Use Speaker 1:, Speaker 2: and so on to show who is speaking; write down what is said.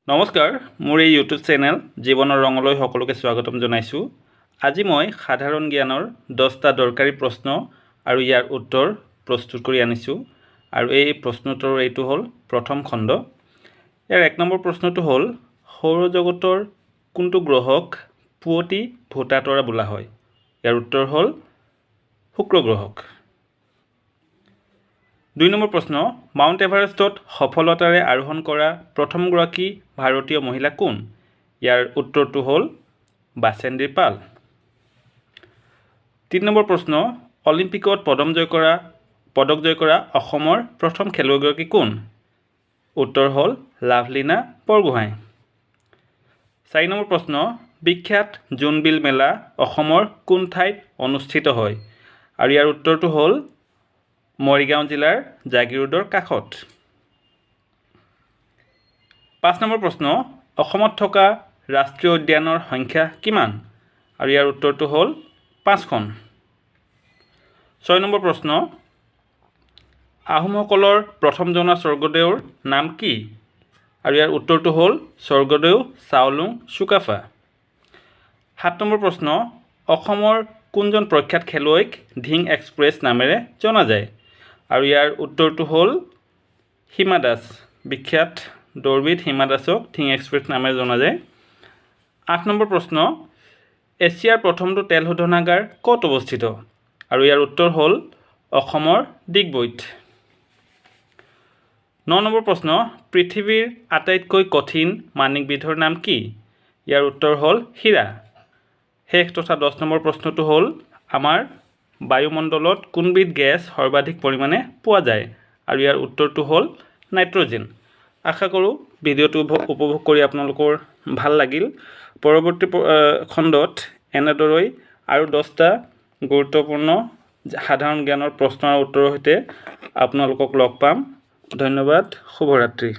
Speaker 1: নমস্কাৰ মোৰ এই ইউটিউব চেনেল জীৱনৰ ৰঙলৈ সকলোকে স্বাগতম জনাইছোঁ। আজি মই সাধাৰণ জ্ঞানৰ 10টা দৰকাৰী প্ৰশ্ন আৰু ইয়াৰ উত্তৰ প্ৰস্তুত কৰি আনিছোঁ আৰু এই প্ৰশ্নটোৰ এইটো হ'ল প্ৰথম খণ্ড। ইয়াৰ 1 নম্বৰ প্ৰশ্নটো হ'ল সৌৰজগতৰ কোনটো গ্ৰহক পুৱতি ভোটাতৰা বোলা হয়? ইয়াৰ উত্তৰ হ'ল শুক্ৰ গ্ৰহক। 2 নম্বৰ প্ৰশ্ন মাউণ্ট এভাৰেষ্টত সফলতাৰে আৰোহণ কৰা প্ৰথমগৰাকী ভাৰতীয় মহিলা কোন? ইয়াৰ উত্তৰটো হ'ল বাচেন্দ্ৰী পাল। 3 নম্বৰ প্ৰশ্ন অলিম্পিকত পদক জয় কৰা অসমৰ প্ৰথম খেলুৱৈগৰাকী কোন? উত্তৰ হ'ল লাভলীনা বৰগোহাঁই। 4 নম্বৰ প্ৰশ্ন বিখ্যাত জোনবিল মেলা অসমৰ কোন ঠাইত অনুষ্ঠিত হয়? আৰু ইয়াৰ উত্তৰটো হ'ল মৰিগাঁও জিলাৰ জাগিৰোডৰ কাষত। 5 নম্বৰ প্ৰশ্ন অসমত থকা ৰাষ্ট্ৰীয় উদ্যানৰ সংখ্যা কিমান? আৰু ইয়াৰ উত্তৰটো হ'ল 5খন। 6 নম্বৰ প্ৰশ্ন আহোমসকলৰ প্ৰথমজনা স্বৰ্গদেউৰ নাম কি? আৰু ইয়াৰ উত্তৰটো হ'ল স্বৰ্গদেউ চাওলুং চুকাফা। 7 নম্বৰ প্ৰশ্ন অসমৰ কোনজন প্ৰখ্যাত খেলুৱৈক ধিং এক্সপ্ৰেছ নামেৰে জনা যায়? আৰু ইয়াৰ উত্তৰটো হ'ল হিমা দাস। বিখ্যাত দৌৰবিদ হিমা দাসক ধিং এক্সপ্ৰেছ নামেৰে জনা যায়। 8 নম্বৰ প্ৰশ্ন এছিয়াৰ প্ৰথমটো তেল শোধনাগাৰ ক'ত অৱস্থিত? আৰু ইয়াৰ উত্তৰ হ'ল অসমৰ ডিগবৈত। 9 নম্বৰ প্ৰশ্ন পৃথিৱীৰ আটাইতকৈ কঠিন মাণিকবিধৰ নাম কি? ইয়াৰ উত্তৰ হ'ল হীৰা। শেষ তথা 10 নম্বৰ প্ৰশ্নটো হ'ল আমাৰ বায়ুমণ্ডলত কোনবিধ গেছ সৰ্বাধিক পৰিমাণে পোৱা যায়? আৰু ইয়াৰ উত্তৰটো হ'ল নাইট্ৰজেন। আশা কৰোঁ ভিডিঅ'টো উপভোগ কৰি আপোনালোকৰ ভাল লাগিল। পৰৱৰ্তী খণ্ডত এনেদৰেই আৰু 10টা গুৰুত্বপূৰ্ণ সাধাৰণ জ্ঞানৰ প্ৰশ্ন আৰু উত্তৰৰ সৈতে আপোনালোকক লগ পাম। ধন্যবাদ। শুভৰাত্ৰি।